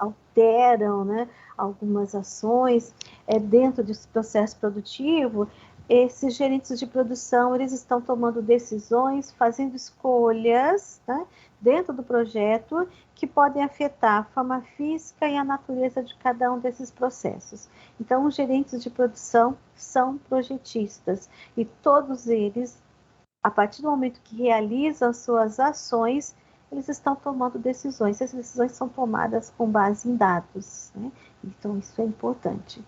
alteram, né, algumas ações dentro desse processo produtivo, esses gerentes de produção, eles estão tomando decisões, fazendo escolhas, né, dentro do projeto, que podem afetar a forma física e a natureza de cada um desses processos. Então, os gerentes de produção são projetistas, e todos eles, a partir do momento que realizam suas ações, eles estão tomando decisões. Essas decisões são tomadas com base em dados, né? Então, isso é importante.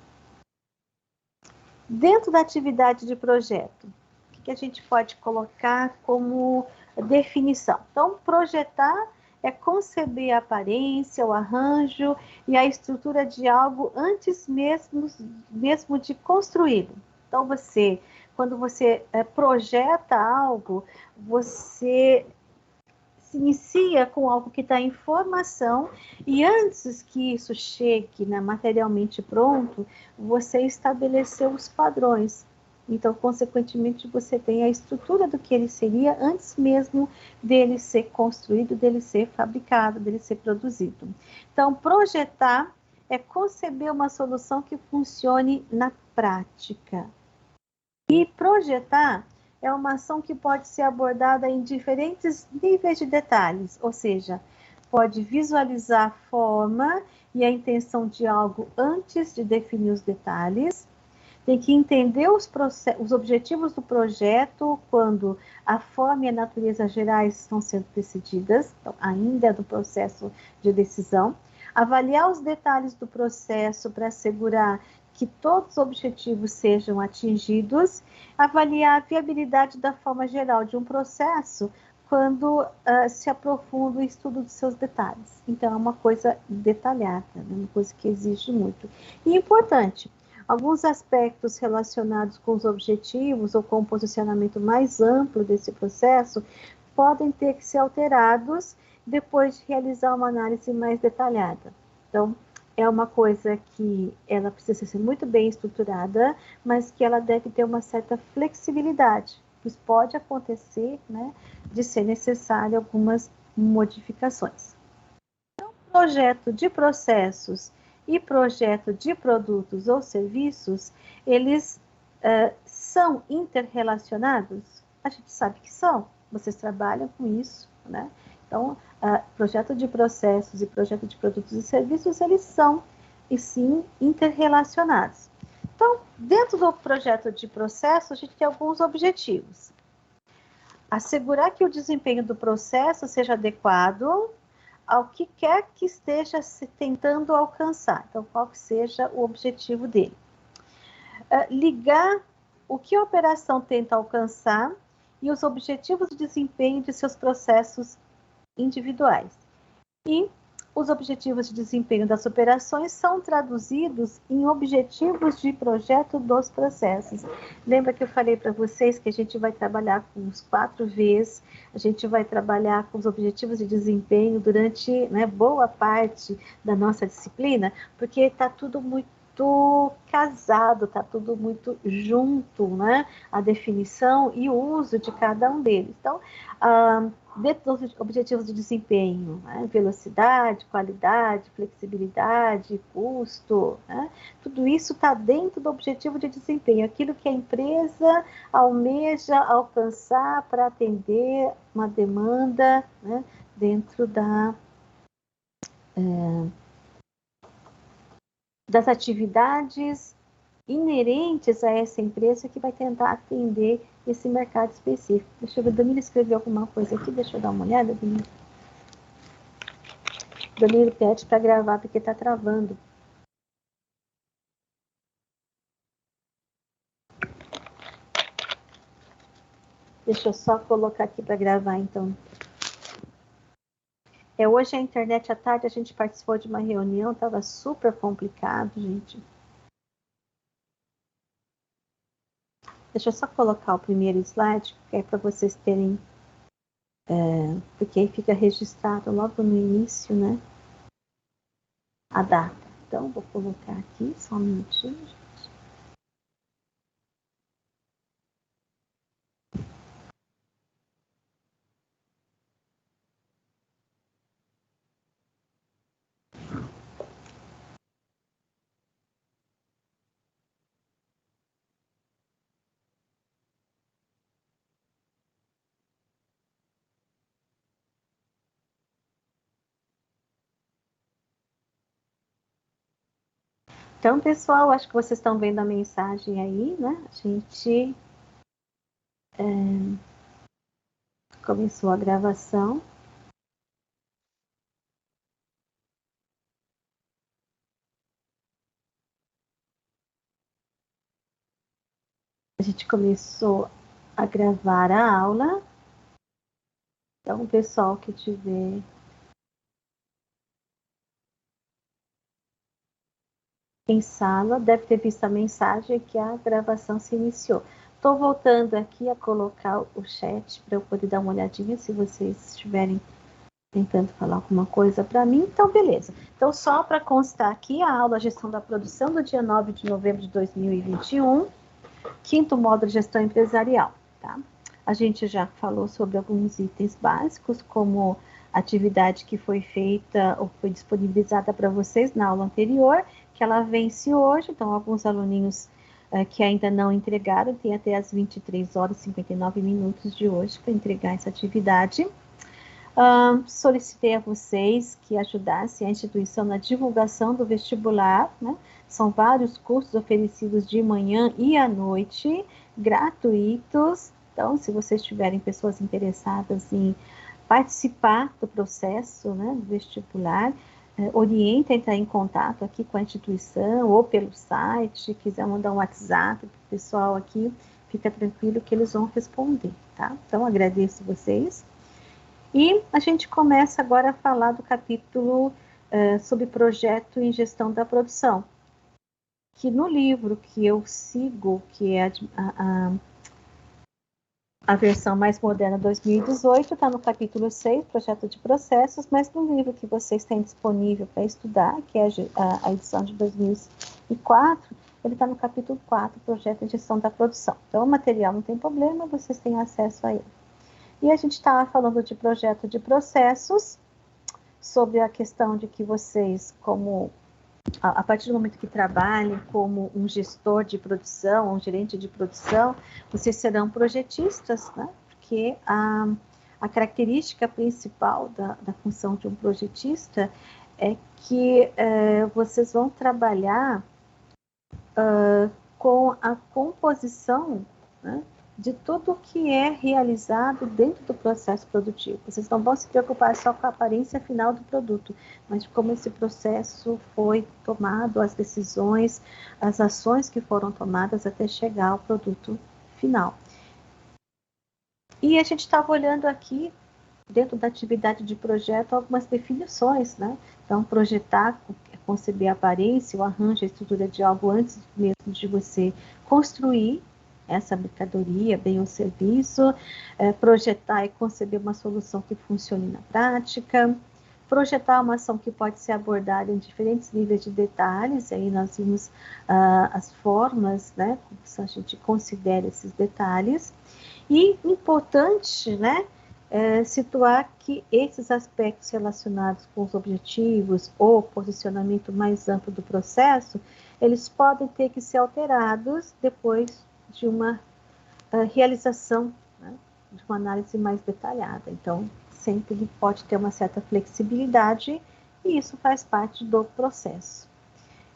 Dentro da atividade de projeto, o que a gente pode colocar como definição? Então, projetar é conceber a aparência, o arranjo e a estrutura de algo antes mesmo de construí-lo. Então, quando você projeta algo, você se inicia com algo que está em formação, e antes que isso chegue, né, materialmente pronto, você estabeleceu os padrões. Então, consequentemente, você tem a estrutura do que ele seria antes mesmo dele ser construído, dele ser fabricado, dele ser produzido. Então, projetar é conceber uma solução que funcione na prática. E projetar é uma ação que pode ser abordada em diferentes níveis de detalhes, ou seja, pode visualizar a forma e a intenção de algo antes de definir os detalhes, tem que entender os objetivos do projeto quando a forma e a natureza gerais estão sendo decididas, então, ainda é do processo de decisão, avaliar os detalhes do processo para assegurar que todos os objetivos sejam atingidos, avaliar a viabilidade da forma geral de um processo quando se aprofunda o estudo dos seus detalhes. Então, é uma coisa detalhada, né? Uma coisa que exige muito. E importante, alguns aspectos relacionados com os objetivos ou com o posicionamento mais amplo desse processo podem ter que ser alterados depois de realizar uma análise mais detalhada. Então, é uma coisa que ela precisa ser muito bem estruturada, mas que ela deve ter uma certa flexibilidade. Isso pode acontecer, né, de ser necessário algumas modificações. Então, projeto de processos e projeto de produtos ou serviços, eles são interrelacionados? A gente sabe que são, vocês trabalham com isso, né? Então, projeto de processos e projeto de produtos e serviços, eles são, e sim, interrelacionados. Então, dentro do projeto de processo, a gente tem alguns objetivos. Assegurar que o desempenho do processo seja adequado ao que quer que esteja se tentando alcançar. Então, qual que seja o objetivo dele. Ligar o que a operação tenta alcançar e os objetivos de desempenho de seus processos individuais. E os objetivos de desempenho das operações são traduzidos em objetivos de projeto dos processos. Lembra que eu falei para vocês que a gente vai trabalhar com os 4 Vs, a gente vai trabalhar com os objetivos de desempenho durante, né, boa parte da nossa disciplina, porque está tudo muito casado, está tudo muito junto, né? A definição e o uso de cada um deles. Então, dentro dos objetivos de desempenho, né? Velocidade, qualidade, flexibilidade, custo, né? Tudo isso está dentro do objetivo de desempenho, aquilo que a empresa almeja alcançar para atender uma demanda, né? Dentro das atividades inerentes a essa empresa que vai tentar atender esse mercado específico. Deixa eu ver, Danilo escreveu alguma coisa aqui, deixa eu dar uma olhada, Danilo. Danilo pede para gravar porque está travando. Deixa eu só colocar aqui para gravar, então. Hoje a internet à tarde a gente participou de uma reunião, estava super complicado, gente. Deixa eu só colocar o primeiro slide, que é para vocês terem, porque aí fica registrado logo no início, né? A data. Então, vou colocar aqui, só um minutinho, gente. Então, pessoal, acho que vocês estão vendo a mensagem aí, né? A gente começou a gravação. A gente começou a gravar a aula. Então, o pessoal que tiver em sala deve ter visto a mensagem que a gravação se iniciou. Estou voltando aqui a colocar o chat para eu poder dar uma olhadinha se vocês estiverem tentando falar alguma coisa para mim. Então, beleza. Então, só para constar aqui, a aula Gestão da Produção do dia 9 de novembro de 2021, quinto módulo de Gestão Empresarial, tá? A gente já falou sobre alguns itens básicos, como atividade que foi feita ou foi disponibilizada para vocês na aula anterior, que ela vence hoje, então alguns aluninhos que ainda não entregaram, tem até as 23 horas e 59 minutos de hoje para entregar essa atividade. Solicitei a vocês que ajudassem a instituição na divulgação do vestibular, né? São vários cursos oferecidos de manhã e à noite, gratuitos. Então, se vocês tiverem pessoas interessadas em participar do processo, né, do vestibular, orientem a entrar em contato aqui com a instituição ou pelo site, quiser mandar um WhatsApp para o pessoal aqui, fica tranquilo que eles vão responder, tá? Então, agradeço vocês. E a gente começa agora a falar do capítulo sobre projeto em gestão da produção, que no livro que eu sigo, que é a versão mais moderna 2018, está no capítulo 6, projeto de processos, mas no livro que vocês têm disponível para estudar, que é a edição de 2004, ele está no capítulo 4, projeto em gestão da produção. Então, o material não tem problema, vocês têm acesso a ele. E a gente estava falando de projeto de processos, sobre a questão de que vocês, como a partir do momento que trabalhem como um gestor de produção, um gerente de produção, vocês serão projetistas, né? Porque a característica principal da função de um projetista é que vocês vão trabalhar com a composição, né, de tudo que é realizado dentro do processo produtivo. Vocês não vão se preocupar só com a aparência final do produto, mas de como esse processo foi tomado, as decisões, as ações que foram tomadas até chegar ao produto final. E a gente estava olhando aqui, dentro da atividade de projeto, algumas definições, né? Então, projetar, conceber a aparência, o arranjo, a estrutura de algo antes mesmo de você construir essa mercadoria, bem ou serviço, projetar e conceber uma solução que funcione na prática, projetar uma ação que pode ser abordada em diferentes níveis de detalhes, aí nós vimos as formas, né, como a gente considera esses detalhes, e importante, né, situar que esses aspectos relacionados com os objetivos ou posicionamento mais amplo do processo, eles podem ter que ser alterados depois de uma realização, né, de uma análise mais detalhada. Então, sempre pode ter uma certa flexibilidade e isso faz parte do processo.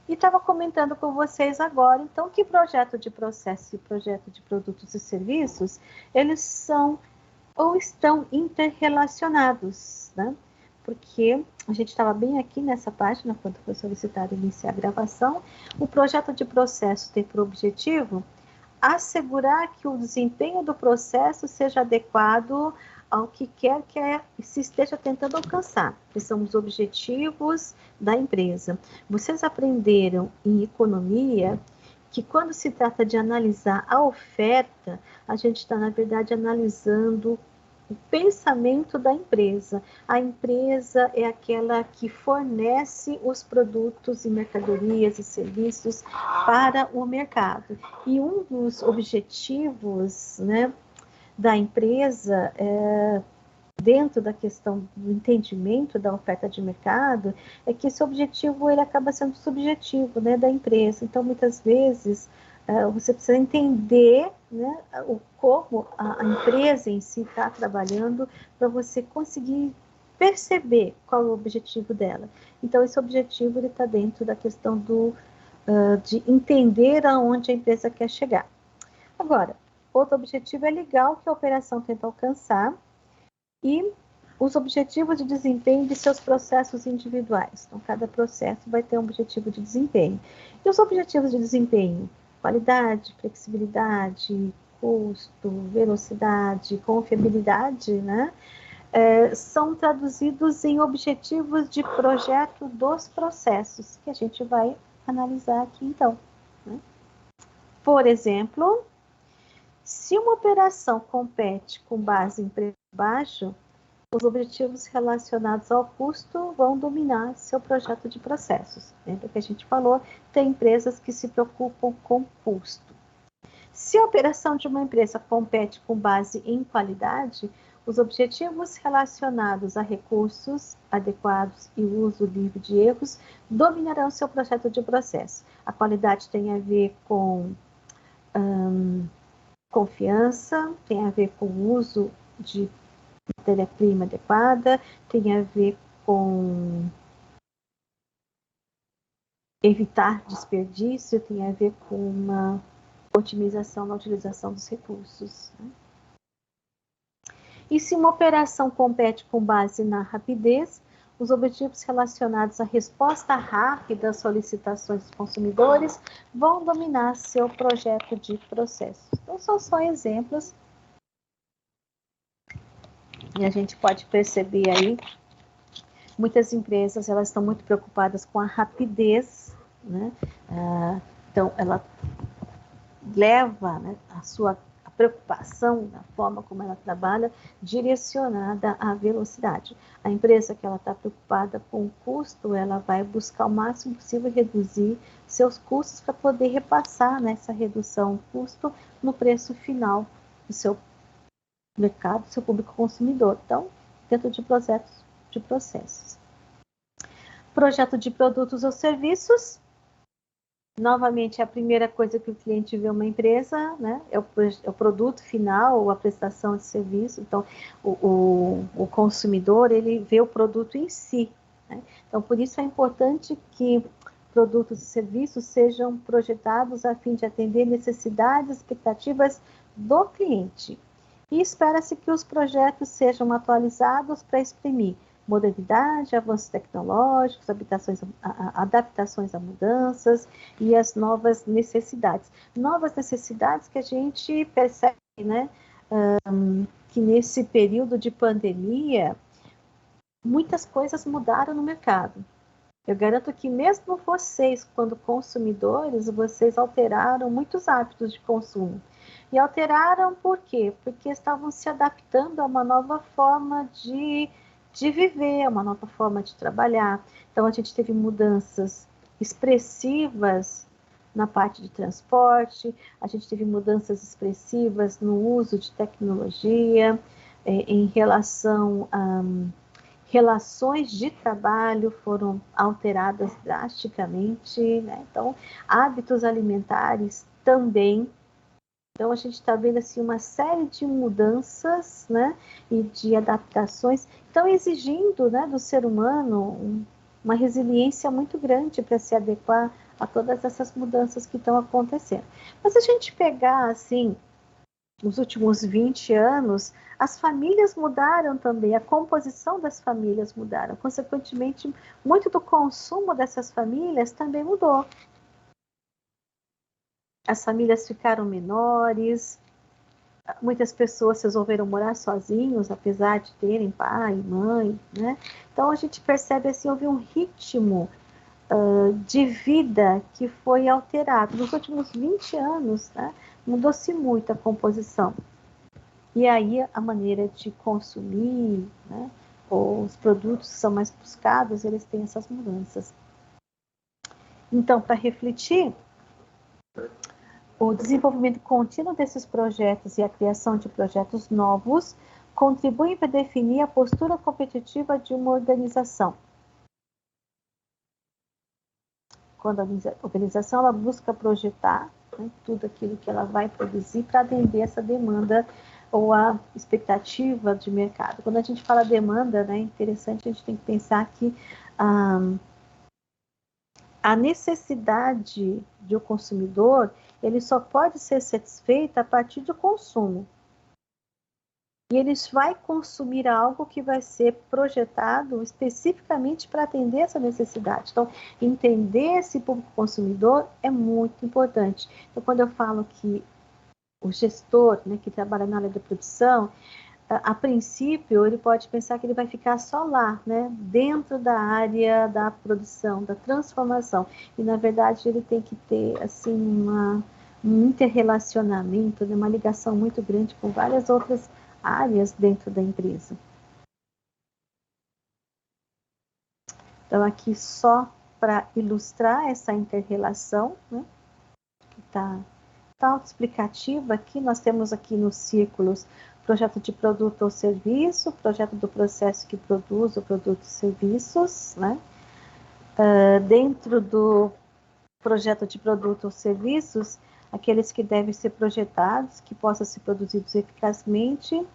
E estava comentando com vocês agora, então, que projeto de processo e projeto de produtos e serviços, eles são ou estão interrelacionados, né? Porque a gente estava bem aqui nessa página, quando foi solicitado iniciar a gravação, o projeto de processo tem por objetivo assegurar que o desempenho do processo seja adequado ao que quer que se esteja tentando alcançar, que são os objetivos da empresa. Vocês aprenderam em economia que quando se trata de analisar a oferta, a gente está, na verdade, analisando o pensamento da empresa. A empresa é aquela que fornece os produtos e mercadorias e serviços para o mercado. E um dos objetivos, né, da empresa, dentro da questão do entendimento da oferta de mercado, é que esse objetivo ele acaba sendo subjetivo, né, da empresa. Então, muitas vezes, você precisa entender, né, como a empresa em si está trabalhando para você conseguir perceber qual é o objetivo dela. Então, esse objetivo está dentro da questão do de entender aonde a empresa quer chegar. Agora, outro objetivo é ligar o que a operação tenta alcançar e os objetivos de desempenho de seus processos individuais. Então, cada processo vai ter um objetivo de desempenho. E os objetivos de desempenho? Qualidade, flexibilidade, custo, velocidade, confiabilidade, né? São traduzidos em objetivos de projeto dos processos, que a gente vai analisar aqui então. Né? Por exemplo, se uma operação compete com base em preço baixo, os objetivos relacionados ao custo vão dominar seu projeto de processos. Lembra que a gente falou, tem empresas que se preocupam com custo. Se a operação de uma empresa compete com base em qualidade, os objetivos relacionados a recursos adequados e uso livre de erros dominarão seu projeto de processo. A qualidade tem a ver com confiança, tem a ver com o uso de matéria-prima adequada, tem a ver com evitar desperdício, tem a ver com uma otimização na utilização dos recursos. Né? E se uma operação compete com base na rapidez, os objetivos relacionados à resposta rápida às solicitações dos consumidores vão dominar seu projeto de processo. Então, são só exemplos. E a gente pode perceber aí, muitas empresas, elas estão muito preocupadas com a rapidez, né? Então, ela leva, né, a sua preocupação na forma como ela trabalha, direcionada à velocidade. A empresa que ela está preocupada com o custo, ela vai buscar o máximo possível reduzir seus custos para poder repassar, né, essa redução do custo no preço final do seu mercado, do seu público consumidor. Então, dentro de processos. Projeto de produtos ou serviços. Novamente, a primeira coisa que o cliente vê uma empresa, né, é o produto final, ou a prestação de serviço. Então, o consumidor, ele vê o produto em si. Né? Então, por isso é importante que produtos e serviços sejam projetados a fim de atender necessidades e expectativas do cliente. E espera-se que os projetos sejam atualizados para exprimir modernidade, avanços tecnológicos, adaptações a mudanças e as novas necessidades. Novas necessidades que a gente percebe, né, que nesse período de pandemia, muitas coisas mudaram no mercado. Eu garanto que mesmo vocês, quando consumidores, vocês alteraram muitos hábitos de consumo. E alteraram por quê? Porque estavam se adaptando a uma nova forma de viver, uma nova forma de trabalhar. Então, a gente teve mudanças expressivas na parte de transporte, a gente teve mudanças expressivas no uso de tecnologia, em relação a relações de trabalho foram alteradas drasticamente, né? Então, hábitos alimentares também. Então, a gente está vendo assim, uma série de mudanças, né, e de adaptações, estão exigindo, né, do ser humano uma resiliência muito grande para se adequar a todas essas mudanças que estão acontecendo. Mas se a gente pegar, assim, nos últimos 20 anos, as famílias mudaram também, a composição das famílias mudaram. Consequentemente, muito do consumo dessas famílias também mudou. As famílias ficaram menores, muitas pessoas resolveram morar sozinhos, apesar de terem pai, mãe, né? Então, a gente percebe assim, houve um ritmo de vida que foi alterado. Nos últimos 20 anos, né, mudou-se muito a composição. E aí, a maneira de consumir, né, os produtos que são mais buscados, eles têm essas mudanças. Então, para refletir, o desenvolvimento contínuo desses projetos e a criação de projetos novos contribuem para definir a postura competitiva de uma organização. Quando a organização ela busca projetar, né, tudo aquilo que ela vai produzir para atender essa demanda ou a expectativa de mercado. Quando a gente fala demanda, né, é interessante a gente tem que pensar que a necessidade do consumidor, ele só pode ser satisfeita a partir do consumo. E ele vai consumir algo que vai ser projetado especificamente para atender essa necessidade. Então, entender esse público consumidor é muito importante. Então, quando eu falo que o gestor, né, que trabalha na área da produção, a princípio, ele pode pensar que ele vai ficar só lá, né, dentro da área da produção, da transformação. E, na verdade, ele tem que ter, assim, um interrelacionamento, né, uma ligação muito grande com várias outras áreas dentro da empresa. Então, aqui só para ilustrar essa interrelação, né, que está autoexplicativa aqui, nós temos aqui nos círculos projeto de produto ou serviço, projeto do processo que produz o produto e serviços, né? Dentro do projeto de produto ou serviços, aqueles que devem ser projetados, que possam ser produzidos eficazmente,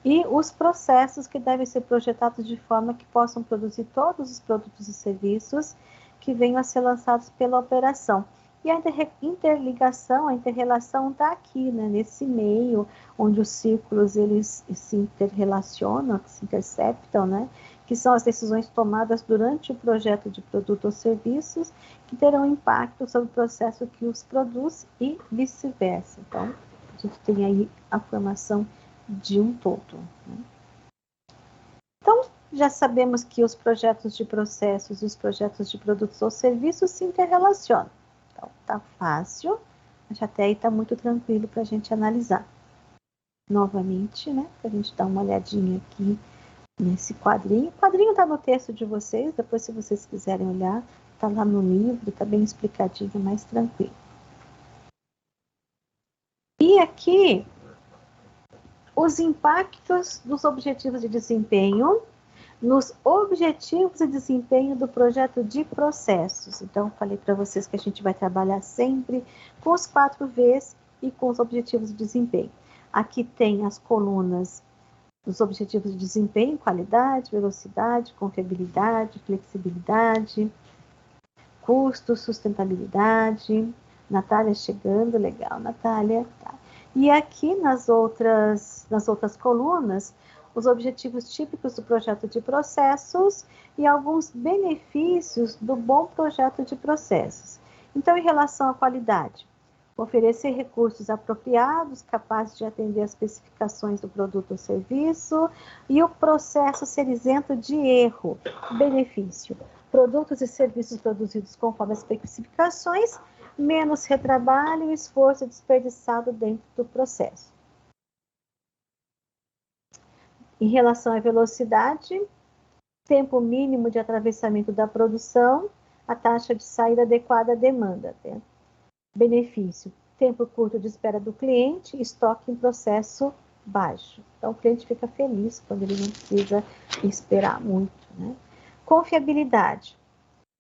e os processos que devem ser projetados de forma que possam produzir todos os produtos e serviços que venham a ser lançados pela operação. E a interligação, a interrelação está aqui, né, nesse meio, onde os círculos eles se interrelacionam, se interceptam, né, que são as decisões tomadas durante o projeto de produto ou serviços, que terão impacto sobre o processo que os produz e vice-versa. Então, a gente tem aí a formação de um todo. Né? Então, já sabemos que os projetos de processos e os projetos de produtos ou serviços se interrelacionam. Então, tá fácil, mas até aí tá muito tranquilo para a gente analisar. Novamente, né, para a gente dar uma olhadinha aqui nesse quadrinho. O quadrinho está no texto de vocês, depois se vocês quiserem olhar, está lá no livro, está bem explicadinho, mais tranquilo. E aqui, os impactos dos objetivos de desempenho, nos objetivos de desempenho do projeto de processos. Então, falei para vocês que a gente vai trabalhar sempre com os 4 Vs e com os objetivos de desempenho. Aqui tem as colunas dos objetivos de desempenho, qualidade, velocidade, confiabilidade, flexibilidade, custo, sustentabilidade. Natália chegando, legal, Natália. Tá. E aqui nas outras colunas, os objetivos típicos do projeto de processos e alguns benefícios do bom projeto de processos. Então, em relação à qualidade, oferecer recursos apropriados, capazes de atender às especificações do produto ou serviço, e o processo ser isento de erro. Benefício: produtos e serviços produzidos conforme as especificações, menos retrabalho e esforço desperdiçado dentro do processo. Em relação à velocidade, tempo mínimo de atravessamento da produção, a taxa de saída adequada à demanda. Benefício: tempo curto de espera do cliente, estoque em processo baixo. Então, o cliente fica feliz quando ele não precisa esperar muito, né? Confiabilidade: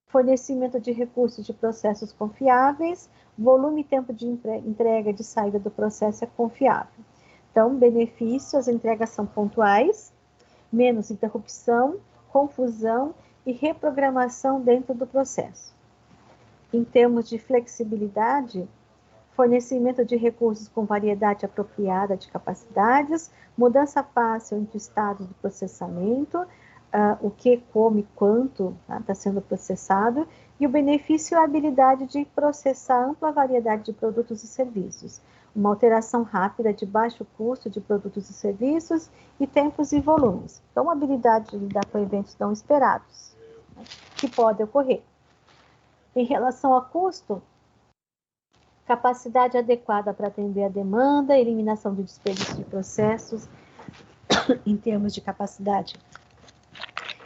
fornecimento de recursos de processos confiáveis, volume e tempo de entrega de saída do processo é confiável. Então, benefício: as entregas são pontuais, menos interrupção, confusão e reprogramação dentro do processo. Em termos de flexibilidade, fornecimento de recursos com variedade apropriada de capacidades, mudança fácil entre estados do processamento, o que, como e quanto está sendo processado, e o benefício é a habilidade de processar ampla variedade de produtos e serviços, uma alteração rápida de baixo custo de produtos e serviços e tempos e volumes. Então, a habilidade de lidar com eventos não esperados, né, que podem ocorrer. Em relação a custo, capacidade adequada para atender a demanda, eliminação de desperdício de processos em termos de capacidade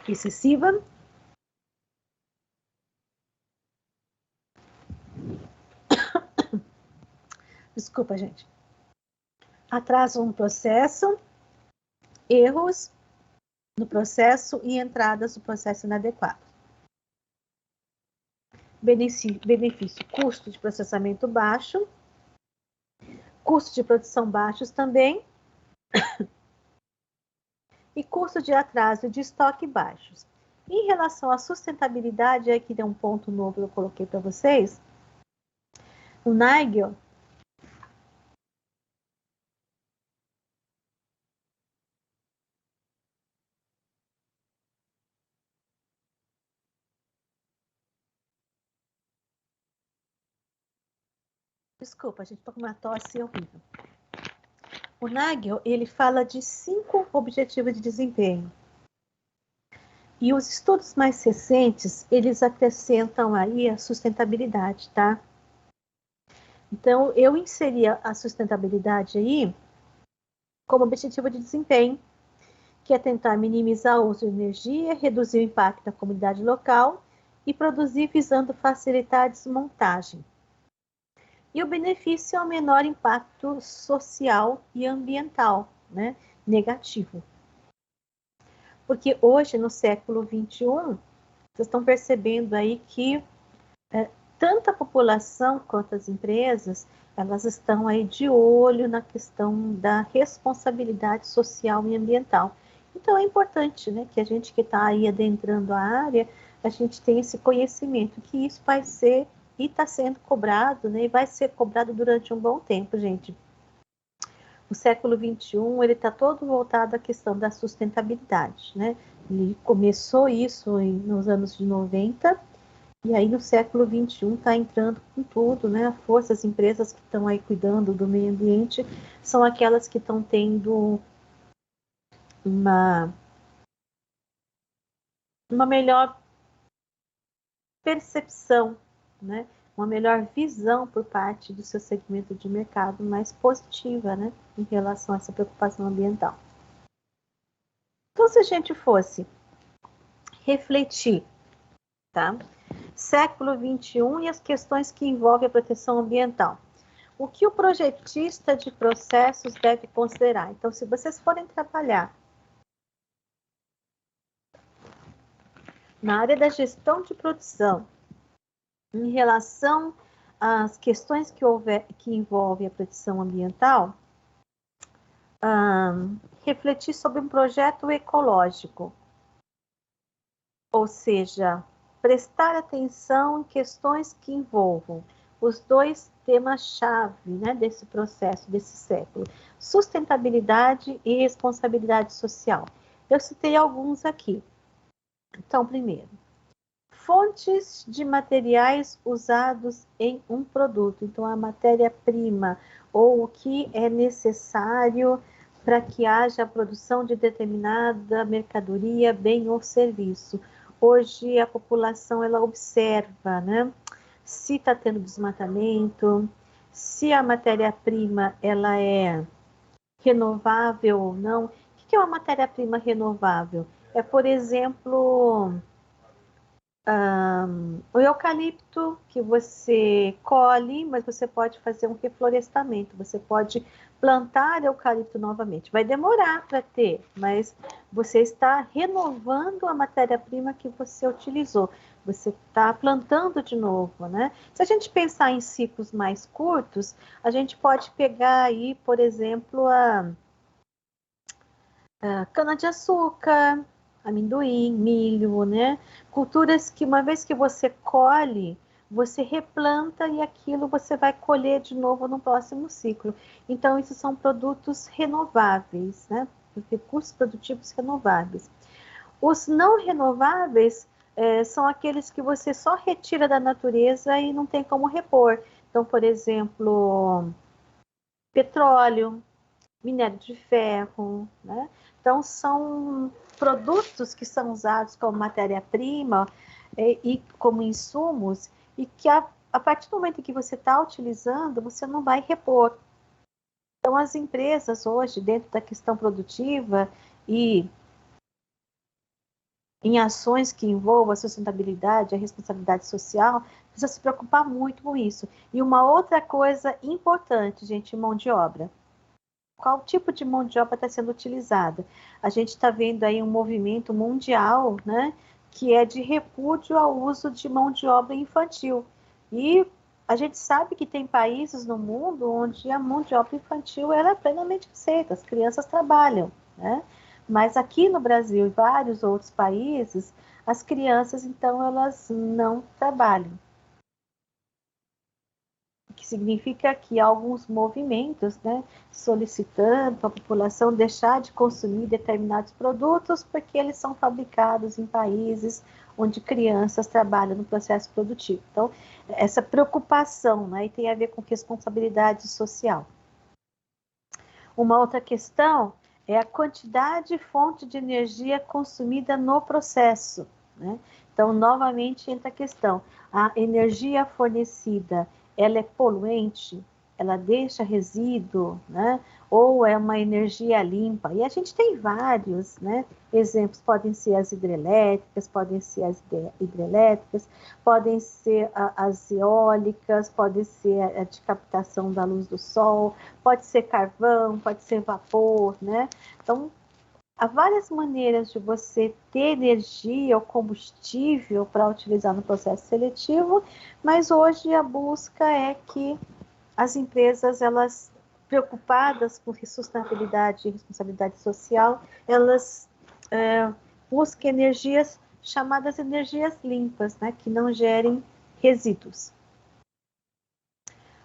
excessiva. Desculpa, gente. Atraso no processo, erros no processo e entradas no processo inadequado. Benefício: custo de processamento baixo, custo de produção baixos também, e custo de atraso de estoque baixos. Em relação à sustentabilidade, aqui tem um ponto novo que eu coloquei para vocês. O Nigel, desculpa, a gente está com uma tosse horrível. O Nagel, ele fala de 5 objetivos de desempenho. E os estudos mais recentes, eles acrescentam aí a sustentabilidade, tá? Então, eu inseria a sustentabilidade aí como objetivo de desempenho, que é tentar minimizar o uso de energia, reduzir o impacto da comunidade local e produzir visando facilitar a desmontagem. E o benefício é o menor impacto social e ambiental, né, negativo. Porque hoje, no século XXI, vocês estão percebendo aí que tanto a população quanto as empresas, elas estão aí de olho na questão da responsabilidade social e ambiental. Então é importante, né, que a gente que está aí adentrando a área, a gente tenha esse conhecimento, que isso vai ser e está sendo cobrado, né, e vai ser cobrado durante um bom tempo, gente. O século XXI, ele está todo voltado à questão da sustentabilidade, né? Ele começou isso nos anos de 90, e aí no século XXI está entrando com tudo, né? A força, as empresas que estão aí cuidando do meio ambiente são aquelas que estão tendo uma melhor percepção, né? Uma melhor visão por parte do seu segmento de mercado mais positiva, né? Em relação a essa preocupação ambiental. Então, se a gente fosse refletir, tá? Século XXI e as questões que envolvem a proteção ambiental. O que o projetista de processos deve considerar? Então, se vocês forem trabalhar na área da gestão de produção, em relação às questões que envolvem a proteção ambiental, refletir sobre um projeto ecológico, ou seja, prestar atenção em questões que envolvam os dois temas-chave, né, desse processo, desse século: sustentabilidade e responsabilidade social. Eu citei alguns aqui. Então, primeiro, fontes de materiais usados em um produto. Então, a matéria-prima, ou o que é necessário para que haja a produção de determinada mercadoria, bem ou serviço. Hoje, a população, ela observa, né? Se está tendo desmatamento, se a matéria-prima, ela é renovável ou não. O que é uma matéria-prima renovável? É, por exemplo, o eucalipto que você colhe, mas você pode fazer um reflorestamento, você pode plantar eucalipto novamente. Vai demorar para ter, mas você está renovando a matéria-prima que você utilizou. Você está plantando de novo, né? Se a gente pensar em ciclos mais curtos, a gente pode pegar aí, por exemplo, a cana-de-açúcar, amendoim, milho, né? Culturas que uma vez que você colhe, você replanta e aquilo você vai colher de novo no próximo ciclo. Então, isso são produtos renováveis, né? Recursos produtivos renováveis. Os não renováveis são aqueles que você só retira da natureza e não tem como repor. Então, por exemplo, petróleo, minério de ferro, né? Então, são produtos que são usados como matéria-prima e como insumos, e que a partir do momento que você está utilizando, você não vai repor. Então, as empresas hoje, dentro da questão produtiva e em ações que envolvam a sustentabilidade, a responsabilidade social, precisa se preocupar muito com isso. E uma outra coisa importante, gente, mão de obra. Qual tipo de mão de obra está sendo utilizada? A gente está vendo aí um movimento mundial, né, que é de repúdio ao uso de mão de obra infantil. E a gente sabe que tem países no mundo onde a mão de obra infantil ela é plenamente aceita, as crianças trabalham, né? Mas aqui no Brasil e vários outros países, as crianças, então, elas não trabalham. O que significa que há alguns movimentos, né, solicitando a população deixar de consumir determinados produtos porque eles são fabricados em países onde crianças trabalham no processo produtivo. Então, essa preocupação, né, e tem a ver com responsabilidade social. Uma outra questão é a quantidade e fonte de energia consumida no processo, né? Então, novamente entra a questão, a energia fornecida, ela é poluente? Ela deixa resíduo, né? Ou é uma energia limpa? E a gente tem vários, né? Exemplos, podem ser as hidrelétricas, podem ser as hidrelétricas, podem ser as eólicas, pode ser a de captação da luz do sol, pode ser carvão, pode ser vapor, né? Então, há várias maneiras de você ter energia ou combustível para utilizar no processo seletivo, mas hoje a busca é que as empresas, elas preocupadas com sustentabilidade e responsabilidade social, elas busquem energias chamadas energias limpas, né, que não gerem resíduos.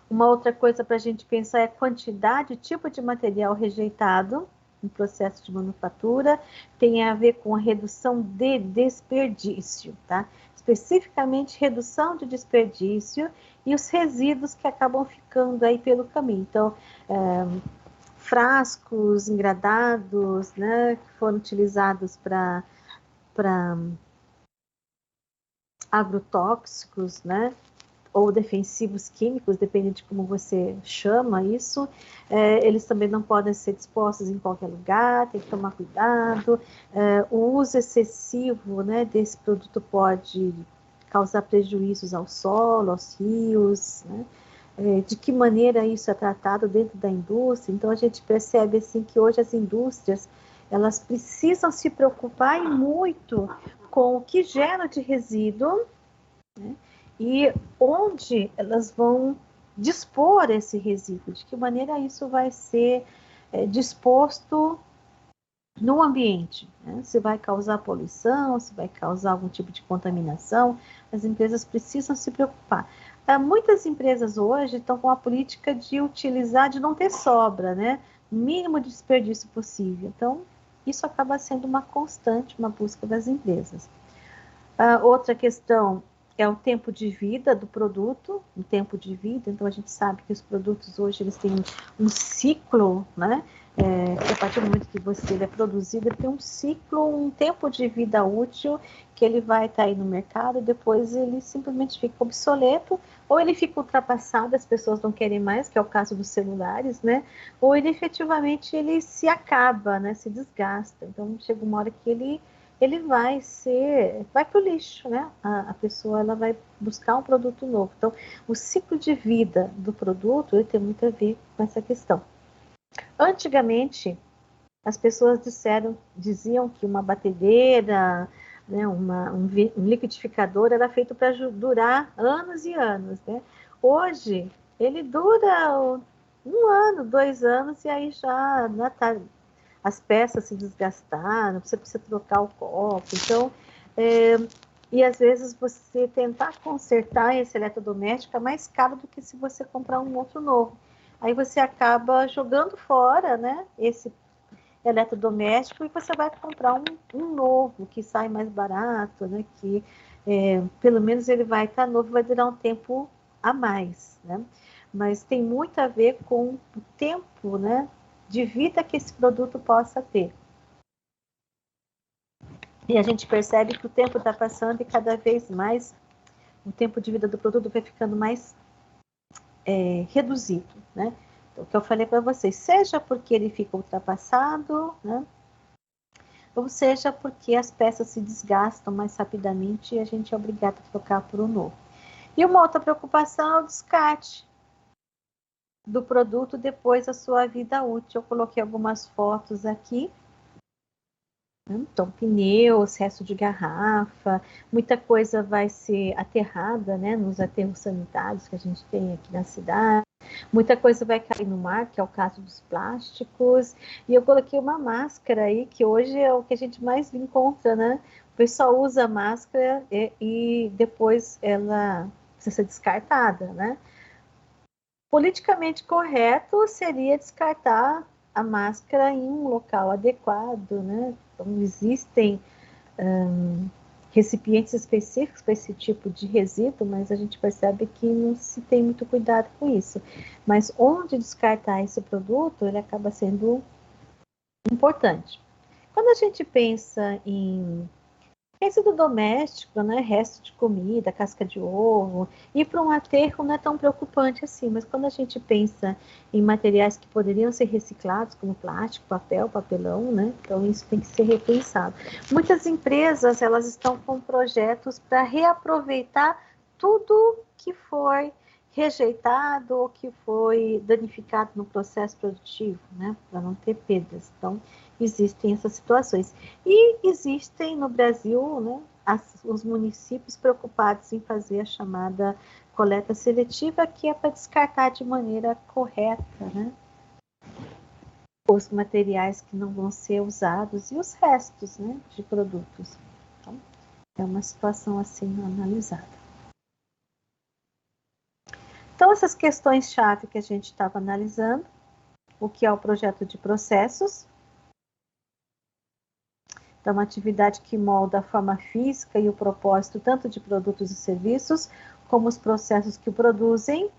Uma outra coisa para a gente pensar é a quantidade, tipo de material rejeitado no processo de manufatura, tem a ver com a redução de desperdício, tá? Especificamente redução de desperdício e os resíduos que acabam ficando aí pelo caminho. Então, frascos engradados, né, que foram utilizados para agrotóxicos, né, ou defensivos químicos, dependendo de como você chama isso, eles também não podem ser dispostos em qualquer lugar, tem que tomar cuidado. O uso excessivo, né, desse produto pode causar prejuízos ao solo, aos rios, né? De que maneira isso é tratado dentro da indústria. Então a gente percebe assim que hoje as indústrias, elas precisam se preocupar e muito com o que gera de resíduo, né? E onde elas vão dispor esse resíduo, de que maneira isso vai ser disposto no ambiente, né? Se vai causar poluição, se vai causar algum tipo de contaminação, as empresas precisam se preocupar. Muitas empresas hoje estão com a política de utilizar, de não ter sobra, né? Mínimo de desperdício possível. Então, isso acaba sendo uma constante, uma busca das empresas. Outra questão é o tempo de vida do produto, o tempo de vida. Então, a gente sabe que os produtos hoje, eles têm um ciclo, né? Que a partir do momento que ele é produzido, ele tem um ciclo, um tempo de vida útil, que ele vai estar aí no mercado, e depois ele simplesmente fica obsoleto, ou ele fica ultrapassado, as pessoas não querem mais, que é o caso dos celulares, né? Ou ele efetivamente ele se acaba, né? Se desgasta. Então, chega uma hora que ele vai para o lixo, né? A pessoa, ela vai buscar um produto novo. Então, o ciclo de vida do produto, ele tem muito a ver com essa questão. Antigamente, as pessoas diziam que uma batedeira, né, um liquidificador era feito para durar anos e anos, né? Hoje, ele dura 1 ano, 2 anos, e aí já as peças se desgastaram, você precisa trocar o copo. Então, e às vezes você tentar consertar esse eletrodoméstico é mais caro do que se você comprar um outro novo. Aí você acaba jogando fora, né, esse eletrodoméstico, e você vai comprar um novo, que sai mais barato, né, que pelo menos ele vai estar novo, vai durar um tempo a mais, né? Mas tem muito a ver com o tempo, né, de vida que esse produto possa ter. E a gente percebe que o tempo está passando e cada vez mais o tempo de vida do produto vai ficando mais reduzido, né? Então, o que eu falei para vocês, seja porque ele fica ultrapassado, né? Ou seja porque as peças se desgastam mais rapidamente e a gente é obrigado a trocar por um novo. E uma outra preocupação é o descarte do produto depois da sua vida útil. Eu coloquei algumas fotos aqui. Então, pneus, resto de garrafa, muita coisa vai ser aterrada, né, nos aterros sanitários que a gente tem aqui na cidade. Muita coisa vai cair no mar, que é o caso dos plásticos. E eu coloquei uma máscara aí, que hoje é o que a gente mais encontra, né? O pessoal usa a máscara e depois ela precisa ser descartada, né? Politicamente correto seria descartar a máscara em um local adequado, né? Então, existem recipientes específicos para esse tipo de resíduo, mas a gente percebe que não se tem muito cuidado com isso. Mas onde descartar esse produto, ele acaba sendo importante. Quando a gente pensa em resíduo doméstico, né, resto de comida, casca de ovo, ir para um aterro não é tão preocupante assim, mas quando a gente pensa em materiais que poderiam ser reciclados, como plástico, papel, papelão, né, então isso tem que ser repensado. Muitas empresas, elas estão com projetos para reaproveitar tudo que foi rejeitado ou que foi danificado no processo produtivo, né, para não ter perdas. Então, existem essas situações. E existem no Brasil, né, os municípios preocupados em fazer a chamada coleta seletiva, que é para descartar de maneira correta, né, os materiais que não vão ser usados e os restos, né, de produtos. Então, é uma situação assim analisada. Então, essas questões-chave que a gente estava analisando, o que é o projeto de processos, então, uma atividade que molda a forma física e o propósito tanto de produtos e serviços, como os processos que o produzem.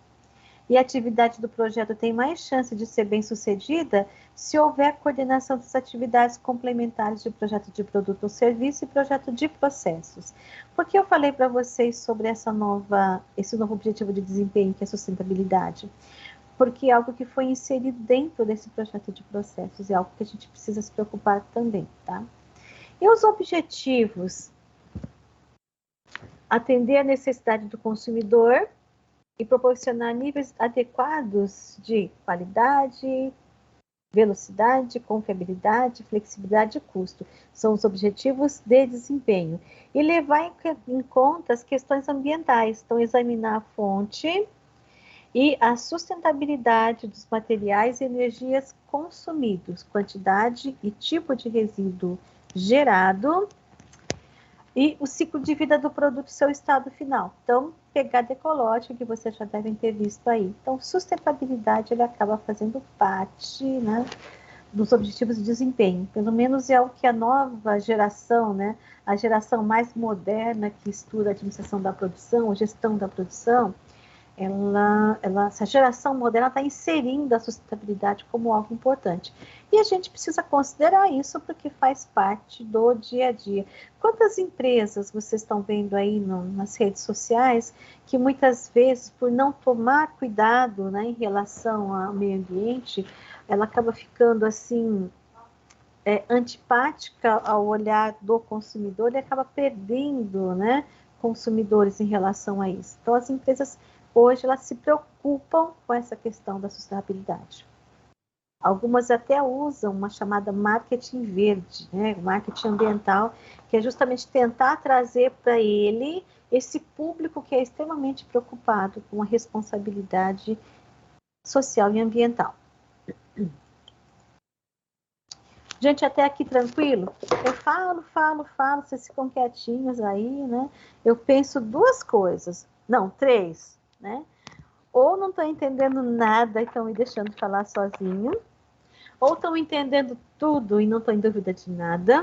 E a atividade do projeto tem mais chance de ser bem-sucedida se houver coordenação das atividades complementares de projeto de produto ou serviço e projeto de processos. Por que eu falei para vocês sobre esse novo objetivo de desempenho, que é a sustentabilidade? Porque é algo que foi inserido dentro desse projeto de processos, é algo que a gente precisa se preocupar também, tá? E os objetivos? Atender a necessidade do consumidor e proporcionar níveis adequados de qualidade, velocidade, confiabilidade, flexibilidade e custo. São os objetivos de desempenho. E levar em conta as questões ambientais. Então, examinar a fonte e a sustentabilidade dos materiais e energias consumidos, quantidade e tipo de resíduo gerado, e o ciclo de vida do produto e seu estado final. Então, pegada ecológica, que vocês já devem ter visto aí. Então, sustentabilidade, ele acaba fazendo parte, né, dos objetivos de desempenho. Pelo menos é o que a nova geração, né, a geração mais moderna que estuda a administração da produção, a gestão da produção, essa geração moderna está inserindo a sustentabilidade como algo importante. E a gente precisa considerar isso porque faz parte do dia a dia. Quantas empresas vocês estão vendo aí nas redes sociais que muitas vezes, por não tomar cuidado, né, em relação ao meio ambiente, ela acaba ficando assim, antipática ao olhar do consumidor e acaba perdendo, né, consumidores em relação a isso. Então, as empresas hoje elas se preocupam com essa questão da sustentabilidade. Algumas até usam uma chamada marketing verde, né, marketing ambiental, que é justamente tentar trazer para ele esse público que é extremamente preocupado com a responsabilidade social e ambiental. Gente, até aqui tranquilo? Eu falo, vocês ficam quietinhos aí, né? Eu penso duas coisas, não, três, né? Ou não estão entendendo nada e estão me deixando falar sozinho, ou estão entendendo tudo e não estão em dúvida de nada,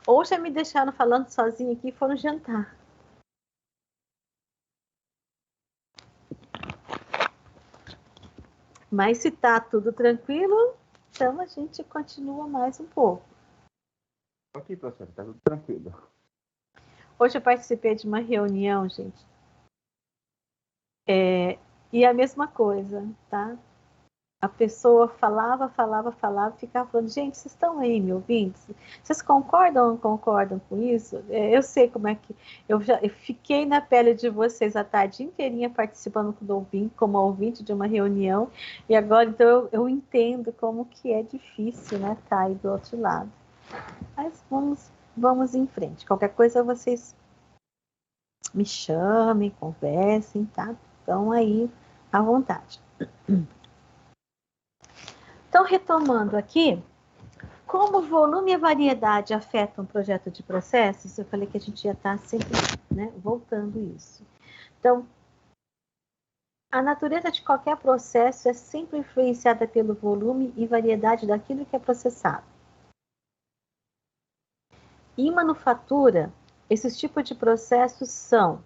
ou já me deixaram falando sozinho aqui e foram jantar. Mas se tá tudo tranquilo, então a gente continua mais um pouco. Ok, professor, tá tudo tranquilo. Hoje eu participei de uma reunião, gente. E a mesma coisa, tá? A pessoa falava, ficava falando, gente, vocês estão aí me ouvindo? Vocês concordam ou não concordam com isso? Eu sei como é que... Eu fiquei na pele de vocês a tarde inteirinha participando como ouvinte de uma reunião, e agora, então, eu entendo como que é difícil, né, tá aí do outro lado. Mas vamos em frente. Qualquer coisa, vocês me chamem, conversem, tá? Então, aí, à vontade. Então, retomando aqui, como volume e variedade afetam o projeto de processos, eu falei que a gente ia estar sempre, né, voltando isso. Então, a natureza de qualquer processo é sempre influenciada pelo volume e variedade daquilo que é processado. Em manufatura, esses tipos de processos são